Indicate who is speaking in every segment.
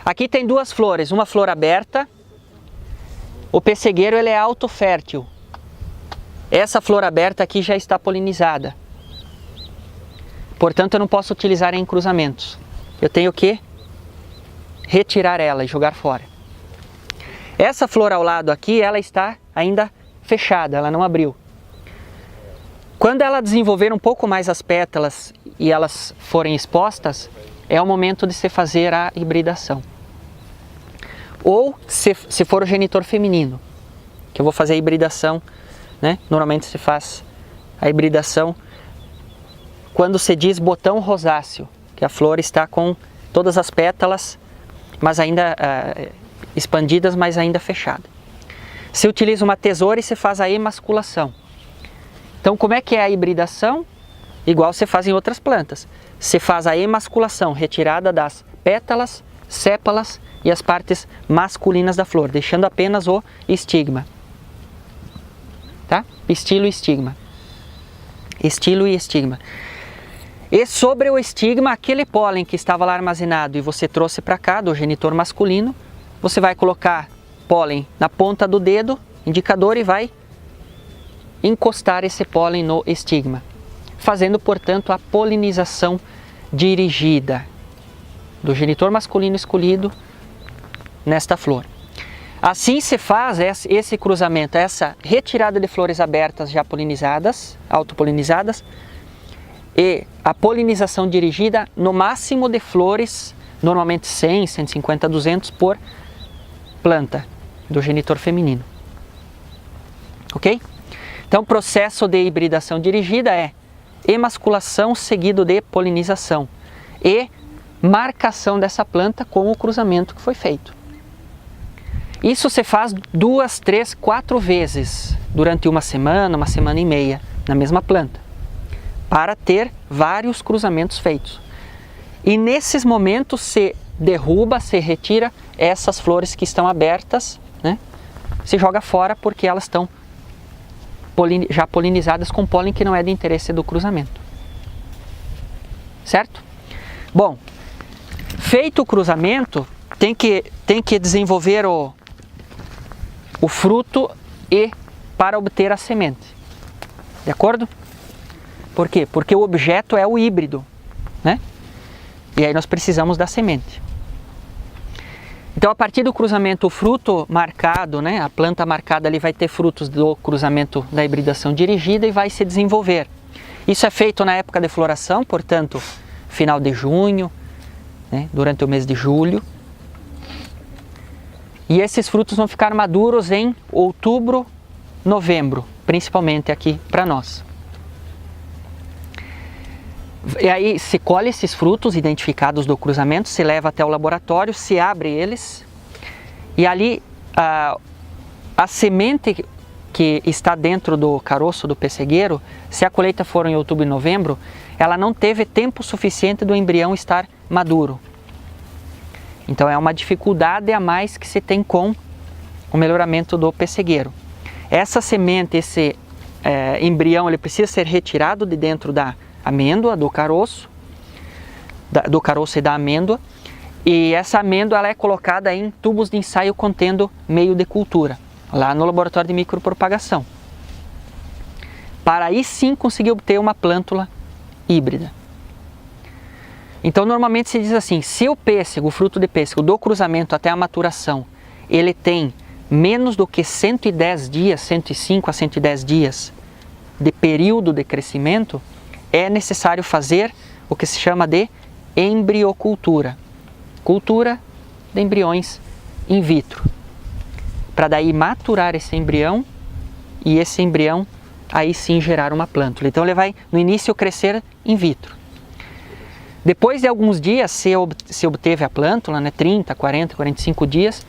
Speaker 1: Aqui tem duas flores, uma flor aberta. O pessegueiro ele é autofértil. Essa flor aberta aqui já está polinizada. Portanto, eu não posso utilizar em cruzamentos. Eu tenho que retirar ela e jogar fora. Essa flor ao lado aqui, ela está ainda fechada, ela não abriu. Quando ela desenvolver um pouco mais as pétalas e elas forem expostas, é o momento de se fazer a hibridação. Ou, se for o genitor feminino, que eu vou fazer a hibridação, né? Normalmente se faz a hibridação quando se diz botão rosáceo, que a flor está com todas as pétalas, mas ainda expandidas, mas ainda fechada. Se utiliza uma tesoura e se faz a emasculação. Então, como é que é a hibridação? Igual se faz em outras plantas. Se faz a emasculação, retirada das pétalas, sépalas e as partes masculinas da flor, deixando apenas o estigma. Tá? Estilo e estigma. Estilo e estigma. E sobre o estigma, aquele pólen que estava lá armazenado e você trouxe para cá, do genitor masculino, você vai colocar pólen na ponta do dedo, indicador, e vai encostar esse pólen no estigma, fazendo, portanto, a polinização dirigida do genitor masculino escolhido nesta flor. Assim se faz esse cruzamento, essa retirada de flores abertas já polinizadas, autopolinizadas, e a polinização dirigida no máximo de flores, normalmente 100, 150, 200 por planta do genitor feminino. Ok? Então, o processo de hibridação dirigida é emasculação seguido de polinização e marcação dessa planta com o cruzamento que foi feito. Isso se faz 2, 3, 4 vezes durante uma semana e meia na mesma planta, para ter vários cruzamentos feitos. E nesses momentos se derruba, se retira essas flores que estão abertas, né? Se joga fora porque elas estão já polinizadas com pólen que não é de interesse do cruzamento. Certo? Bom, feito o cruzamento, tem que desenvolver o fruto e para obter a semente. De acordo? Por quê? Porque o objeto é o híbrido, né? E aí nós precisamos da semente. Então, a partir do cruzamento, o fruto marcado, né, a planta marcada ali vai ter frutos do cruzamento da hibridação dirigida e vai se desenvolver. Isso é feito na época de floração, portanto, final de junho, né, durante o mês de julho. E esses frutos vão ficar maduros em outubro, novembro, principalmente aqui para nós. E aí se colhe esses frutos identificados do cruzamento, se leva até o laboratório, se abre eles e ali a semente que está dentro do caroço do pessegueiro, se a colheita for em outubro e novembro, ela não teve tempo suficiente do embrião estar maduro. Então é uma dificuldade a mais que se tem com o melhoramento do pessegueiro. Essa semente, esse embrião, ele precisa ser retirado de dentro da amêndoa, do caroço e da amêndoa, e essa amêndoa ela é colocada em tubos de ensaio contendo meio de cultura, lá no laboratório de micropropagação, para aí sim conseguir obter uma plântula híbrida. Então normalmente se diz assim, se o pêssego, o fruto de pêssego, do cruzamento até a maturação, ele tem menos do que 110 dias, 105 a 110 dias de período de crescimento, é necessário fazer o que se chama de embriocultura. Cultura de embriões in vitro. Para daí maturar esse embrião e esse embrião aí sim gerar uma plântula. Então ele vai no início crescer in vitro. Depois de alguns dias, se obteve a plântula, né, 30, 40, 45 dias,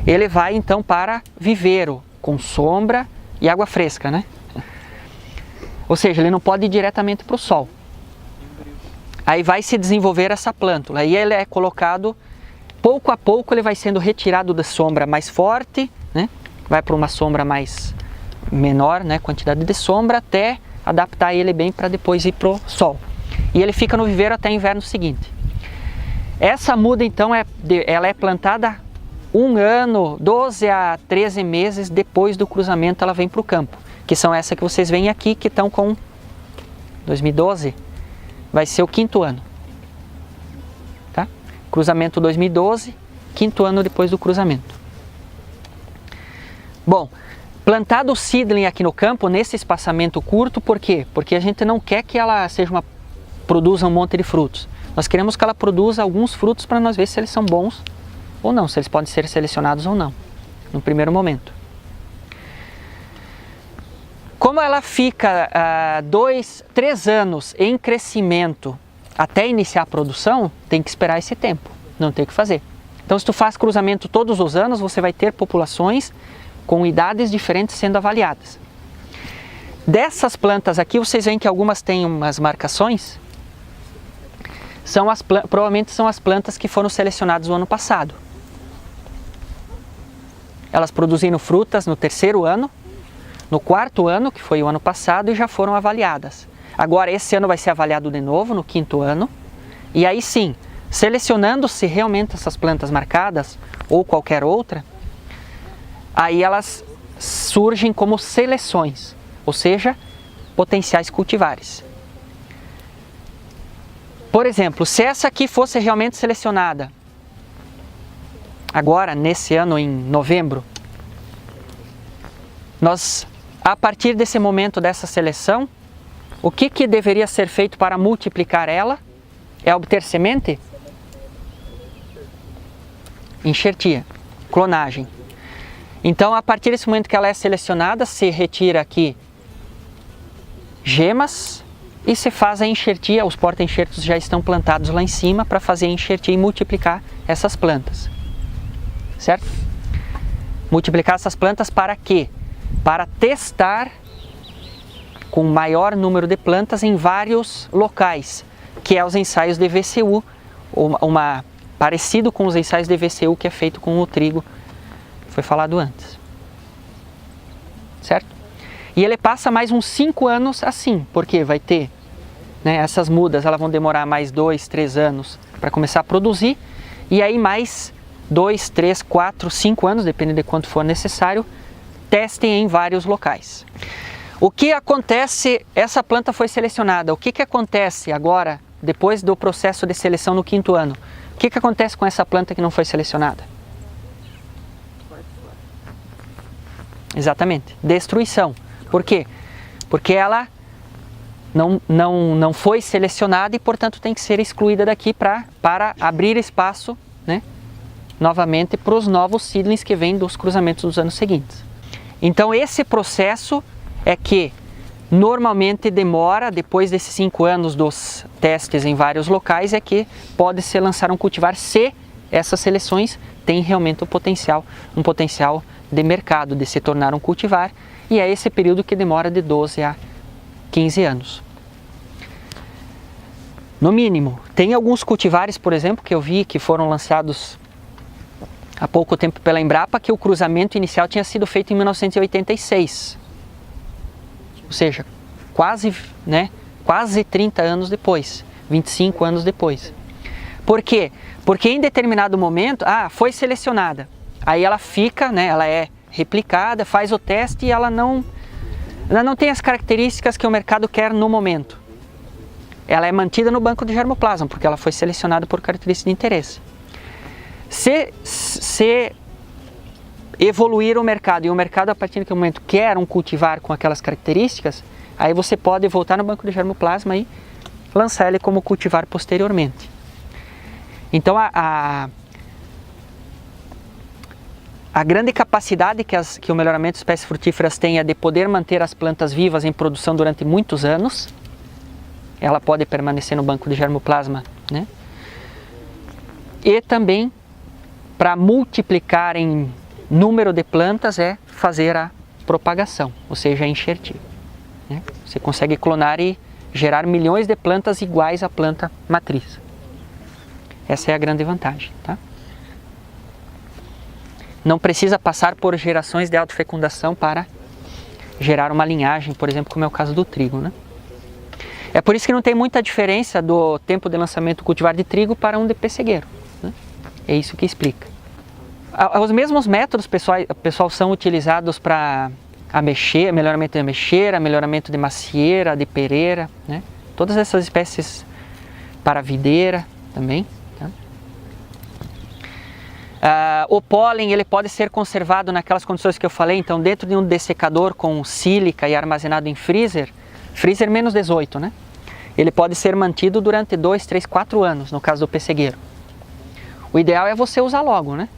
Speaker 1: ele vai então para viveiro, com sombra e água fresca, né? Ou seja, ele não pode ir diretamente para o sol. Aí vai se desenvolver essa plântula. Aí ele é colocado, pouco a pouco ele vai sendo retirado da sombra mais forte, né? Vai para uma sombra mais menor, né? Quantidade de sombra, até adaptar ele bem para depois ir para o sol. E ele fica no viveiro até o inverno seguinte. Essa muda então ela é plantada 1 ano, 12 a 13 meses depois do cruzamento ela vem para o campo, que são essa que vocês veem aqui, que estão com 2012, vai ser o 5º ano. Tá? Cruzamento 2012, 5º ano depois do cruzamento. Bom, plantado o seedling aqui no campo, nesse espaçamento curto, por quê? Porque a gente não quer que ela produza um monte de frutos. Nós queremos que ela produza alguns frutos para nós ver se eles são bons ou não, se eles podem ser selecionados ou não, no primeiro momento. Como ela fica 2, 3 anos em crescimento até iniciar a produção, tem que esperar esse tempo, não tem o que fazer. Então, se tu faz cruzamento todos os anos, você vai ter populações com idades diferentes sendo avaliadas. Dessas plantas aqui, vocês veem que algumas têm umas marcações, provavelmente são as plantas que foram selecionadas no ano passado. Elas produziram frutas no 3º ano, no 4º ano, que foi o ano passado, e já foram avaliadas. Agora, esse ano vai ser avaliado de novo, no 5º ano, e aí sim, selecionando-se realmente essas plantas marcadas, ou qualquer outra, aí elas surgem como seleções, ou seja, potenciais cultivares. Por exemplo, se essa aqui fosse realmente selecionada, agora, nesse ano, em novembro, nós, a partir desse momento dessa seleção, o que deveria ser feito para multiplicar ela? É obter semente? Enxertia, clonagem. Então, a partir desse momento que ela é selecionada, se retira aqui gemas e se faz a enxertia. Os porta-enxertos já estão plantados lá em cima para fazer a enxertia e multiplicar essas plantas. Certo? Multiplicar essas plantas para quê? Para testar com maior número de plantas em vários locais, que é os ensaios de VCU, parecido com os ensaios de VCU que é feito com o trigo, foi falado antes. Certo? E ele passa mais uns 5 anos assim, porque vai ter, né, essas mudas, elas vão demorar mais 2, 3 anos para começar a produzir, e aí mais 2, 3, 4, 5 anos, dependendo de quanto for necessário, testem em vários locais. O que acontece, essa planta foi selecionada, o que acontece agora, depois do processo de seleção no 5º ano? O que acontece com essa planta que não foi selecionada? Exatamente, destruição. Por quê? Porque ela não foi selecionada e, portanto, tem que ser excluída daqui para abrir espaço, né, novamente para os novos seedlings que vêm dos cruzamentos dos anos seguintes. Então, esse processo é que normalmente demora, depois desses 5 anos dos testes em vários locais, é que pode se lançar um cultivar se essas seleções têm realmente um potencial de mercado, de se tornar um cultivar, e é esse período que demora de 12 a 15 anos. No mínimo, tem alguns cultivares, por exemplo, que eu vi que foram lançados há pouco tempo pela Embrapa, que o cruzamento inicial tinha sido feito em 1986. Ou seja, quase 30 anos depois, 25 anos depois. Por quê? Porque em determinado momento, foi selecionada. Aí ela fica, né, ela é replicada, faz o teste e ela não tem as características que o mercado quer no momento. Ela é mantida no banco de germoplasma, porque ela foi selecionada por características de interesse. Se evoluir o mercado, e o mercado a partir daquele momento quer um cultivar com aquelas características, aí você pode voltar no banco de germoplasma e lançar ele como cultivar posteriormente. Então a grande capacidade que o melhoramento de espécies frutíferas tem é de poder manter as plantas vivas em produção durante muitos anos. Ela pode permanecer no banco de germoplasma, né? E também, para multiplicar em número de plantas, é fazer a propagação, ou seja, a enxertia, né? Você consegue clonar e gerar milhões de plantas iguais à planta matriz. Essa é a grande vantagem, tá? Não precisa passar por gerações de autofecundação para gerar uma linhagem, por exemplo, como é o caso do trigo, né? É por isso que não tem muita diferença do tempo de lançamento do cultivar de trigo para um de pessegueiro, né? É isso que explica. Os mesmos métodos, pessoal, são utilizados para melhoramento de ameixeira, melhoramento de macieira, de pereira, né? Todas essas espécies para videira também. Tá? O pólen ele pode ser conservado naquelas condições que eu falei, então dentro de um dessecador com sílica e armazenado em freezer menos 18, né? Ele pode ser mantido durante 2, 3, 4 anos, no caso do pessegueiro. O ideal é você usar logo, né?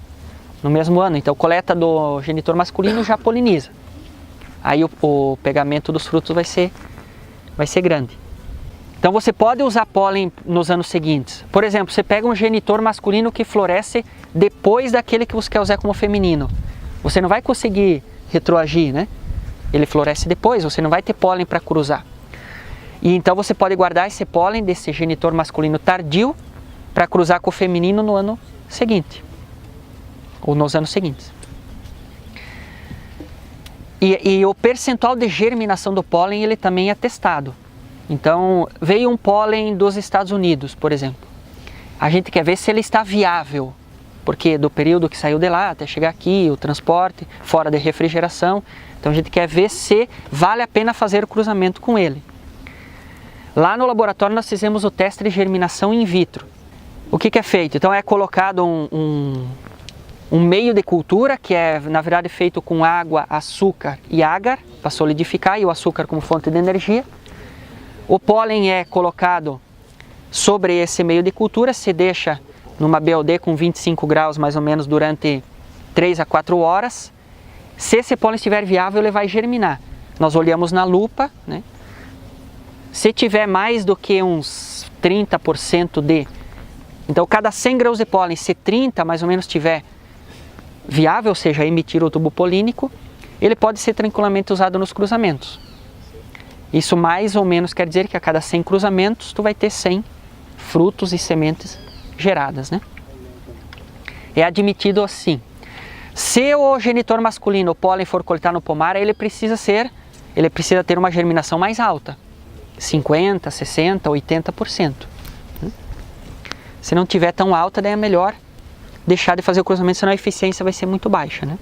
Speaker 1: No mesmo ano. Então, coleta do genitor masculino já poliniza. Aí o pegamento dos frutos vai ser grande. Então, você pode usar pólen nos anos seguintes. Por exemplo, você pega um genitor masculino que floresce depois daquele que você quer usar como feminino. Você não vai conseguir retroagir, né? Ele floresce depois, você não vai ter pólen para cruzar. E então você pode guardar esse pólen desse genitor masculino tardio para cruzar com o feminino no ano seguinte, ou nos anos seguintes. E o percentual de germinação do pólen ele também é testado. Então, veio um pólen dos Estados Unidos, por exemplo. A gente quer ver se ele está viável, porque do período que saiu de lá até chegar aqui, o transporte, fora de refrigeração. Então a gente quer ver se vale a pena fazer o cruzamento com ele. Lá no laboratório nós fizemos o teste de germinação in vitro. O que é feito? Então é colocado um meio de cultura que é na verdade feito com água, açúcar e agar para solidificar e o açúcar como fonte de energia. O pólen é colocado sobre esse meio de cultura, se deixa numa BOD com 25 graus mais ou menos durante 3 a 4 horas. Se esse pólen estiver viável, ele vai germinar. Nós olhamos na lupa, né? Se tiver mais do que uns 30% de... Então, cada 100 graus de pólen, se 30 mais ou menos estiver viável, ou seja, emitir o tubo polínico, ele pode ser tranquilamente usado nos cruzamentos. Isso mais ou menos quer dizer que a cada 100 cruzamentos, tu vai ter 100 frutos e sementes geradas, né? É admitido assim. Se o genitor masculino, o pólen, for coletado no pomar, ele precisa ter uma germinação mais alta. 50%, 60%, 80%. Se não tiver tão alta, daí é melhor deixar de fazer o cruzamento, senão a eficiência vai ser muito baixa, né?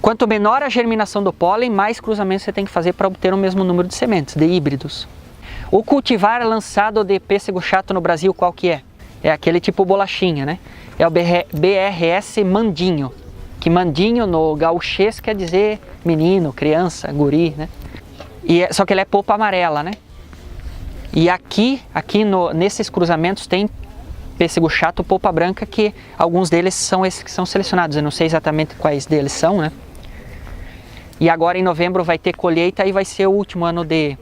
Speaker 1: Quanto menor a germinação do pólen, mais cruzamentos você tem que fazer para obter o mesmo número de sementes, de híbridos. O cultivar lançado de pêssego chato no Brasil, qual que é? É aquele tipo bolachinha, né? É o BRS Mandinho, que Mandinho no gauchês quer dizer menino, criança, guri, né? Só que ele é polpa amarela, né? E aqui nesses cruzamentos tem pêssego chato polpa branca, que alguns deles são esses que são selecionados. Eu não sei exatamente quais deles são, né? E agora em novembro vai ter colheita e vai ser o último ano de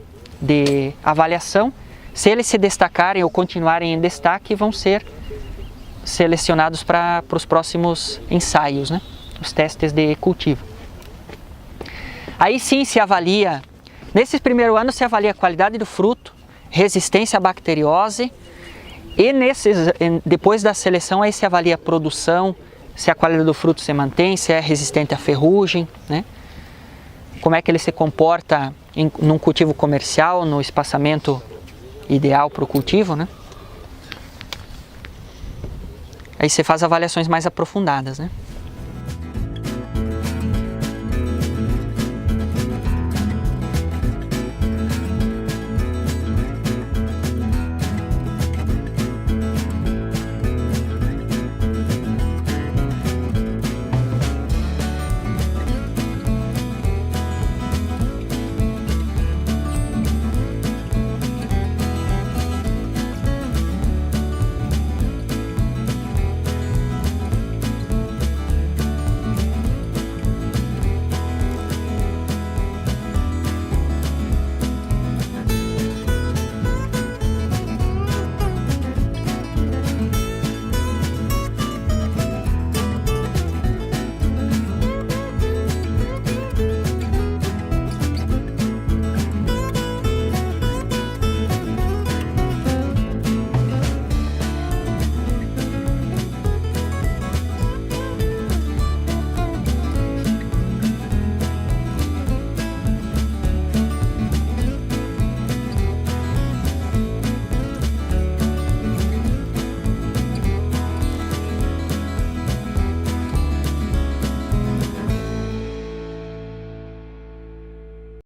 Speaker 1: avaliação. Se eles se destacarem ou continuarem em destaque, vão ser selecionados para os próximos ensaios, né? Os testes de cultivo. Aí sim se avalia, nesses primeiros anos se avalia a qualidade do fruto, resistência à bacteriose e depois da seleção aí se avalia a produção, se a qualidade do fruto se mantém, se é resistente à ferrugem, né? Como é que ele se comporta num cultivo comercial, no espaçamento ideal para o cultivo, né? Aí você faz avaliações mais aprofundadas, né?